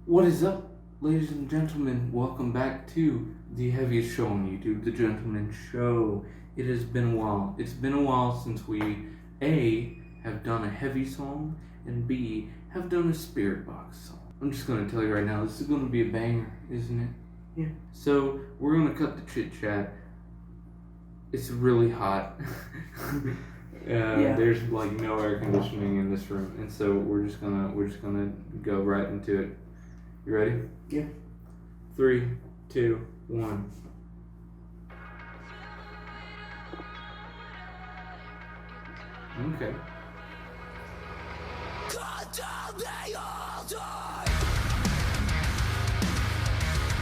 What is up, ladies and gentlemen? Welcome back to the heaviest show on YouTube, The Gentleman Show. It has been a while. It's been a while since we, A, have done a heavy song, and B, have done a Spiritbox song. I'm just going to tell you right now, this is going to be a banger, isn't it? Yeah. So, we're going to cut the chit-chat. It's really hot. There's like no air conditioning in this room, and so we're just gonna go right into it. You ready? Yeah. 3, 2, 1. Okay.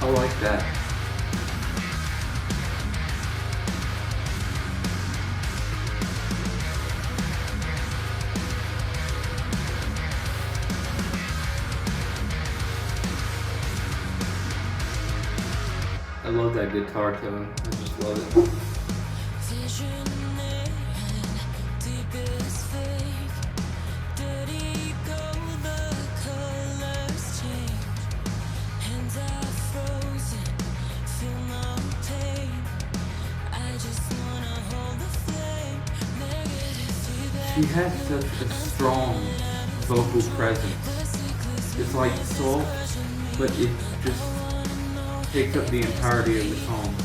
I like that. I love that guitar tone. I just love it. She has such a strong vocal presence. It's like soul, but it just takes up the entirety of the song.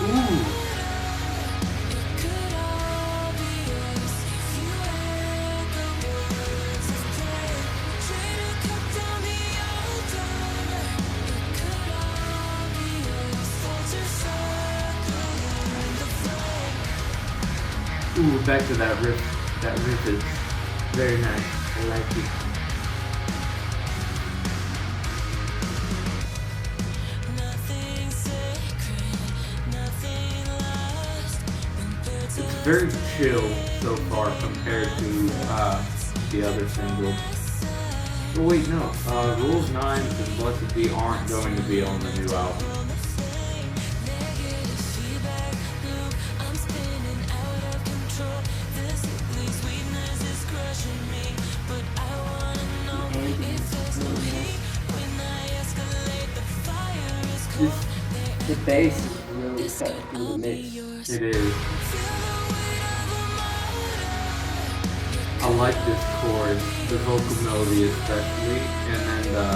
Ooh. Ooh, back to that riff. That riff is very nice. I like it. It's very chill so far compared to the other singles. Oh wait, no. Rules 9 and Blessed Be aren't going to be on the new album. The bass is really cutting through the mix. It is. I like this chorus, the vocal melody especially, and then the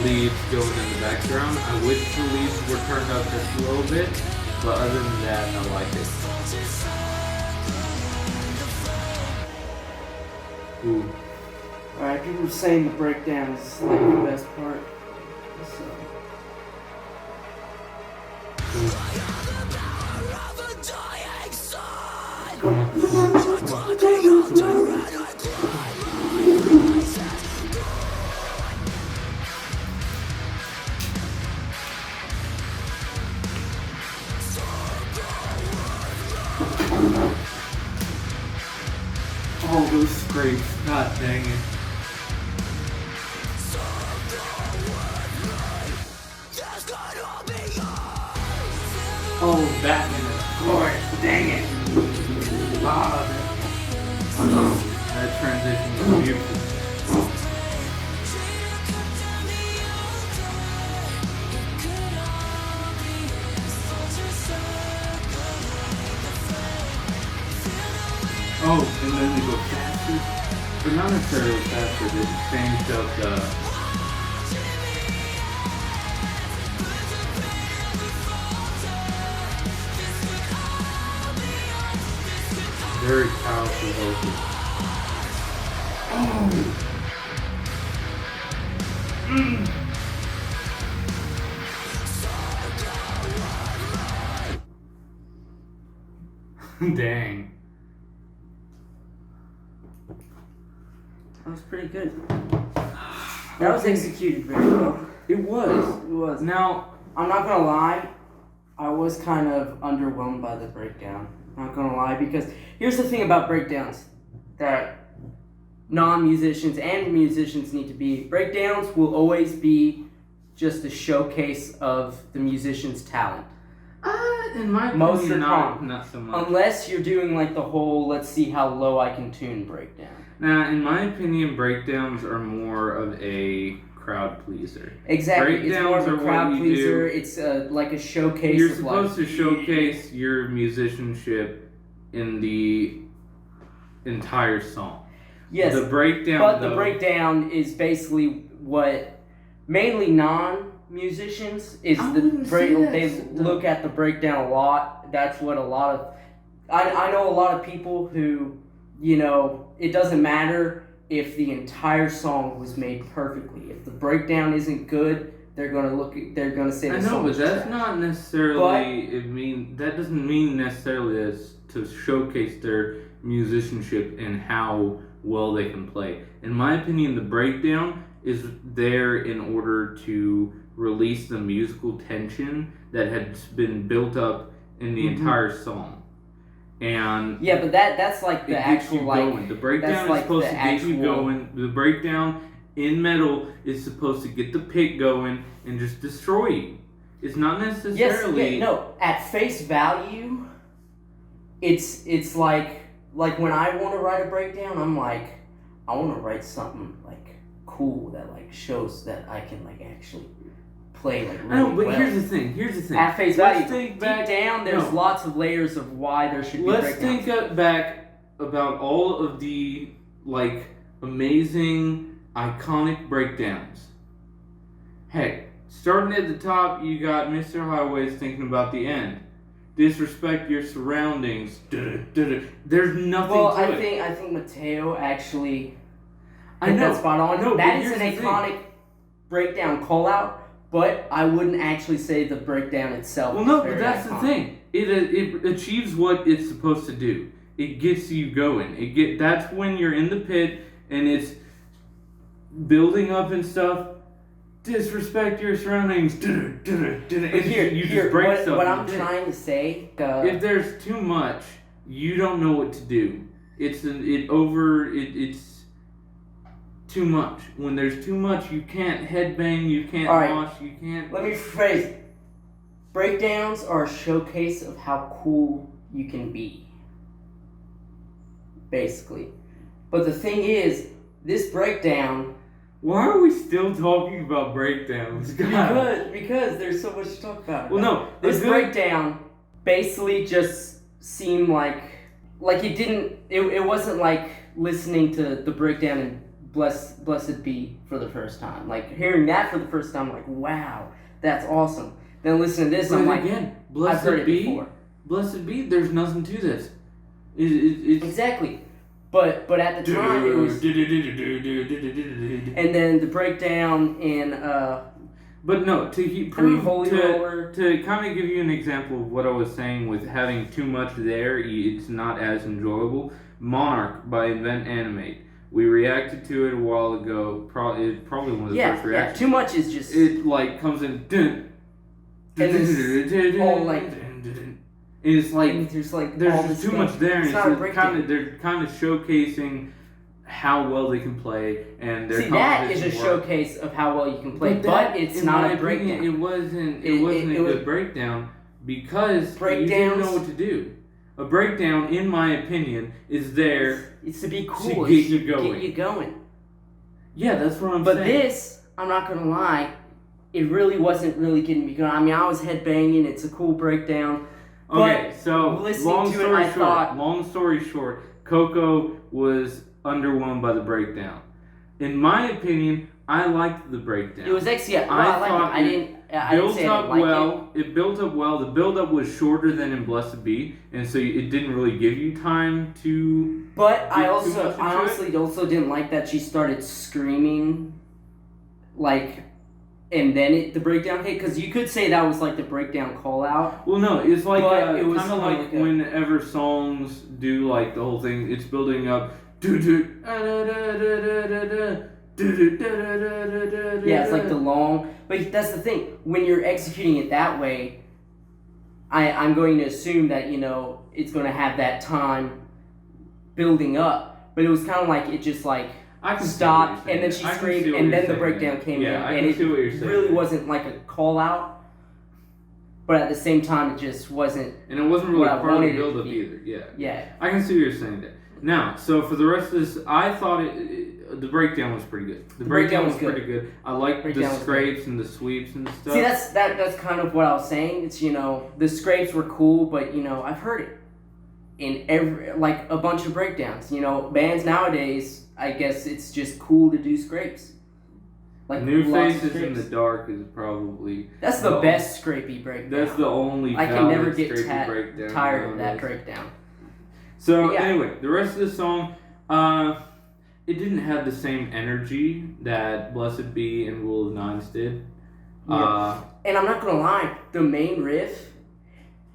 leads going in the background. I wish the leads were turned up just a little bit, but other than that, I like it. Ooh. Alright, people were saying the breakdown is like the best part. So. Oh, those scrapes. God dang it. Oh, that minute. Lord, dang it. That transition was beautiful. Oh, and then they go faster. But not necessarily faster, they changed up the... Very powerful vocal. Oh! Dang. That was pretty good. That was executed very well. It was. It was. Now, I'm not gonna lie, I was kind of underwhelmed by the breakdown. Not gonna lie, because here's the thing about breakdowns that non-musicians and musicians need to be. Breakdowns will always be just a showcase of the musician's talent. In my Most opinion, are calm. not so much. Unless you're doing like the whole let's see how low I can tune breakdown. Now, in my opinion, breakdowns are more of a crowd pleaser. Exactly, it's more of a Breakdowns are crowd what you pleaser. do. It's like a showcase. You're of supposed like, to showcase your musicianship in the entire song. Yes, The breakdown, but though, the breakdown is basically what mainly non-musicians is I the wouldn't break. say that, They though. look at the breakdown a lot. That's what a lot of I know a lot of people who, you know, it doesn't matter if the entire song was made perfectly. If the breakdown isn't good, they're gonna say the I know, song but is that's trash. not necessarily. That doesn't mean necessarily as to showcase their musicianship and how well they can play. In my opinion, the breakdown is there in order to release the musical tension that has been built up in the entire song. And Yeah, but that's like the it gets actual you like going. The breakdown that's is like supposed the to get you actual- going. The breakdown in metal is supposed to get the pick going and just destroy you. It's not necessarily. At face value, it's like when I want to write a breakdown, I'm like, I want to write something like cool that like shows that I can like actually play like really I know, but well. Here's the thing. At face value, Let's think deep back. down, there's No. lots of layers of why there should be Let's breakdowns. think back about all of the like amazing, iconic breakdowns. Heck, starting at the top, you got Mr. Highways thinking about the end. Disrespect your surroundings. There's nothing Well, to it. I think Mateo actually I hit know. that spot on. No, That but is an here's the iconic breakdown call out, but I wouldn't actually say the breakdown itself. Well, is no, very but that's iconic. the thing. It achieves what it's supposed to do. It gets you going. That's when you're in the pit and it's building up and stuff. Disrespect your surroundings. You just break stuff. What in I'm the pit. trying to say. If there's too much, you don't know what to do. It's too much. When there's too much, you can't headbang. You can't All right. wash. You can't. Let me rephrase it. Breakdowns are a showcase of how cool you can be. Basically. But the thing is, this breakdown. Why are we still talking about breakdowns? God. Because there's so much to talk about. Well, no. This breakdown basically just seemed like it didn't. It wasn't like listening to the breakdown in Blessed Be for the first time. Like hearing that for the first time, like wow, that's awesome. Then listen to this, But I'm like, again, I've Blessed heard it Be. before. Blessed Be. There's nothing to this. It's Exactly. But at the time it was, and then the breakdown in But no, Holy Roller. to kind of give you an example of what I was saying with having too much there, it's not as enjoyable. Monarch by Invent Animate. We reacted to it a while ago. It's probably one of the first Yeah, reactions. too much is just It like comes in. And it's all like- It's like and there's like there's all just this too stuff. much there, and It's not a it's breakdown. they're kind of showcasing how well they can play and their See, that is a composition work. showcase of how well you can play, but that, it's in not my a breakdown. opinion, it wasn't It a was- good breakdown because you didn't Breakdowns- know what to do. A breakdown, in my opinion, is there. It's to be cool. get It's you to going. Get you going. Yeah, that's what I'm But saying. this, I'm not gonna lie, it really wasn't really getting me going. I mean, I was headbanging. It's a cool breakdown. Okay, so listening long to it, story I short. thought- Long story short, Coco was underwhelmed by the breakdown. In my opinion, I liked the breakdown. It was actually. I thought liked it. I didn't built say I up didn't like well. It built up well. The build up was shorter than in Blessed Be, and so it didn't really give you time to. it. But I Too also, much into I it? honestly also didn't like that she started screaming, like, and then the breakdown hit. Because you could say that was like the breakdown call out. Well, no, it's like But it was kind of kinda like like a- whenever songs do like the whole thing. It's building up. Yeah, it's like the long. But that's the thing. When you're executing it that way, I'm going to assume that it's going to have that time building up. But it was kind of like it just like I can see what stopped, you're and then saying. she I can screamed, see what and you're then the saying. breakdown came Yeah, in, I and can see what you're it saying. really wasn't like a call out. but at the same time, it just wasn't. And it wasn't really what I part of wanted the it to build-up be. either. Yeah. Yeah. I can see what you're saying there. Now, so for the rest of this, I thought the breakdown was pretty good. The breakdown was pretty good. I liked the scrapes and the sweeps and stuff. See, that's kind of what I was saying. It's, the scrapes were cool, but I've heard it in a bunch of breakdowns. Bands nowadays, I guess it's just cool to do scrapes. Like New Faces in the Dark is probably that's the best scrapey breakdown. That's the only I can never valid get breakdown tired of that breakdown. So anyway, the rest of the song, it didn't have the same energy that Blessed Be and Rule of Nines did. Yeah. And I'm not gonna lie, the main riff,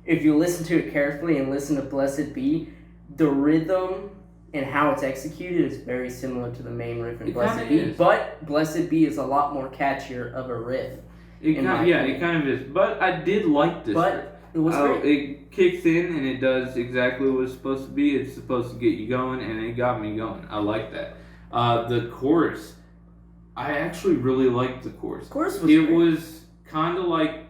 if you listen to it carefully and listen to Blessed Be, the rhythm and how it's executed is very similar to the main riff in Blessed Be. But Blessed Be is a lot more catchier of a riff. It kind of is. But I did like this riff. It was great. It kicks in and it does exactly what it's supposed to be. It's supposed to get you going, and it got me going. I like that. The chorus, I actually really liked the chorus. The chorus was It great. was kind of like,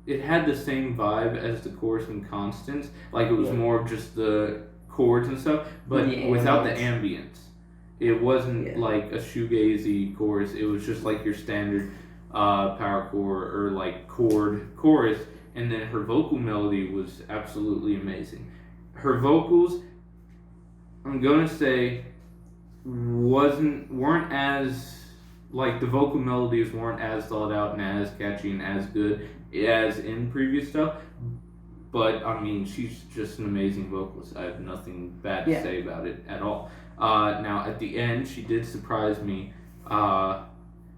it had the same vibe as the chorus in Constance. Like it was more of just the chords and stuff, but without the ambience. It wasn't like a shoegazy chorus. It was just like your standard power chord or like chorus. And then her vocal melody was absolutely amazing. Her vocals, I'm gonna say, weren't as, like, the vocal melodies weren't as thought out and as catchy and as good as in previous stuff. But I mean, she's just an amazing vocalist. I have nothing bad to say about it at all. Now at the end, she did surprise me.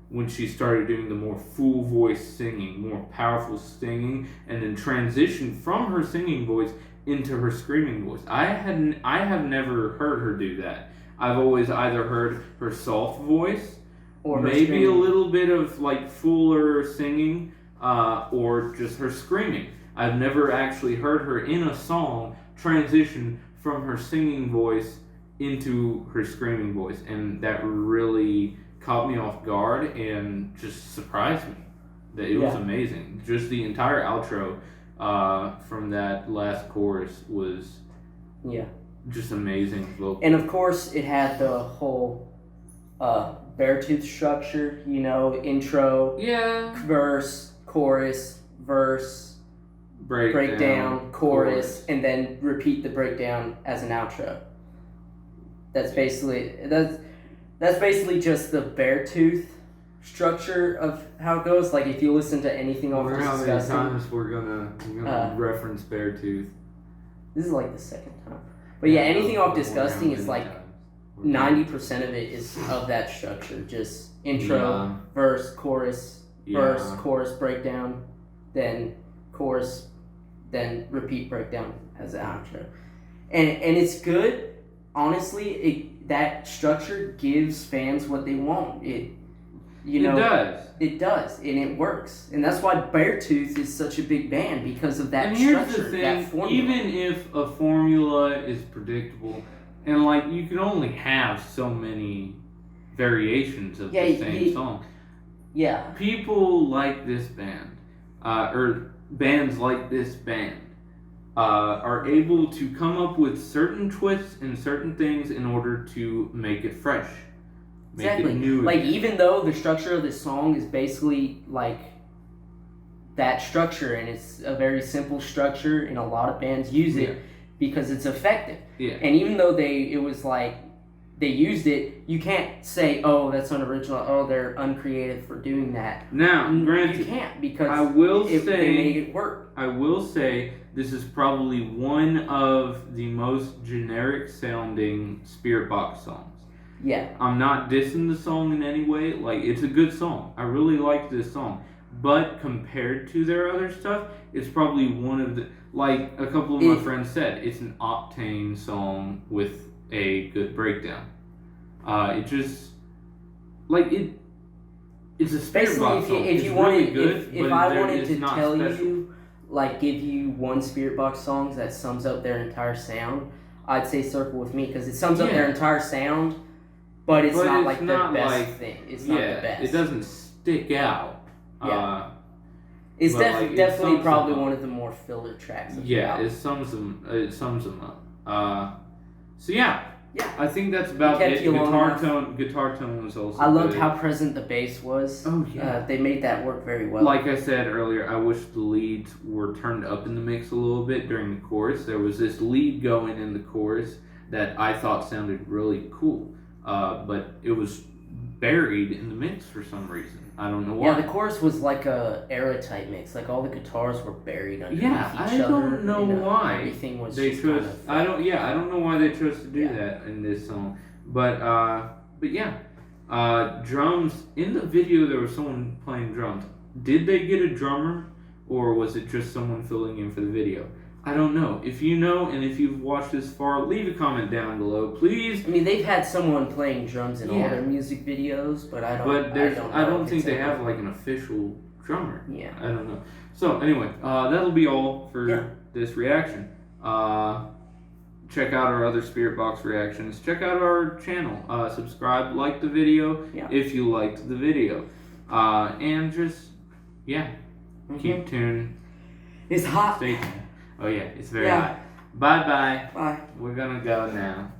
When she started doing the more full voice singing, more powerful singing, and then transitioned from her singing voice into her screaming voice. I have never heard her do that. I've always either heard her soft voice, or maybe a little bit of like fuller singing, or just her screaming. I've never actually heard her in a song transition from her singing voice into her screaming voice, and that really caught me off guard and just surprised me. That it was amazing. Just the entire outro from that last chorus was just amazing vocal. And of course, it had the whole Beartooth structure. Intro, verse, chorus, verse, breakdown, chorus, and then repeat the breakdown as an outro. That's basically just the Beartooth structure of how it goes. Like if you listen to anything off Disgusting. Disgusting. How many times we're gonna reference Beartooth? This is like the second time. But anything off Disgusting is like 90% of it is of that structure. Just intro, verse, chorus, breakdown, then chorus, then repeat breakdown as an outro. And it's good. Honestly, that structure gives fans what they want. It does, and it works. And that's why Beartooth is such a big band, because of that structure, here's the thing, that formula. even if a formula is predictable, and like you can only have so many variations of the same song. Yeah. People like this band, or bands like this band, are able to come up with certain twists and certain things in order to make it fresh. Make it new. Like, even though the structure of this song is basically like that structure, and it's a very simple structure, and a lot of bands use it because it's effective. Yeah. And even though they used it, you can't say, oh, that's unoriginal, oh, they're uncreative for doing that. Now, granted, you can't, because they made it work. I will say this is probably one of the most generic sounding Spiritbox songs. Yeah. I'm not dissing the song in any way. Like, it's a good song. I really like this song. But compared to their other stuff, it's probably one of the, like a couple of my friends said, it's an octane song with a good breakdown. It just, like, it's a Spiritbox song. If you wanted, if I wanted to tell you, like, give you one Spiritbox song that sums up their entire sound, I'd say Circle With Me, because it sums up their entire sound, but it's not like the best thing. It's not the best. It doesn't stick out. It's But, like, it definitely sums probably them up. one of the more filler tracks. Of the Yeah, album. it sums them up. So yeah, Yeah. I think that's about kept it. you long Guitar tone was also. I loved good. how present the bass was. Oh yeah. They made that work very well. Like I said earlier, I wish the leads were turned up in the mix a little bit during the chorus. There was this lead going in the chorus that I thought sounded really cool, but it was buried in the mix for some reason. I don't know why. Yeah, the chorus was like a era type mix. Like all the guitars were buried underneath each I other. don't know why Everything was they just chose. kind of, I don't know why they chose to do Yeah. that in this song. But yeah, drums in the video. There was someone playing drums. Did they get a drummer, or was it just someone filling in for the video? I don't know. If you know, and if you've watched this far, leave a comment down below, please. I mean, they've had someone playing drums in all Yeah. their music videos, but I don't. But I don't if think it's they a- have like an official drummer. Yeah. I don't know. So anyway, that'll be all for Yeah. this reaction. Check out our other Spiritbox reactions. Check out our channel. Subscribe, like the video Yeah. if you liked the video, and just keep tuned. It's hot. Stay tuned. Oh yeah, it's very Yeah. hot. Bye bye. Bye. We're gonna go now.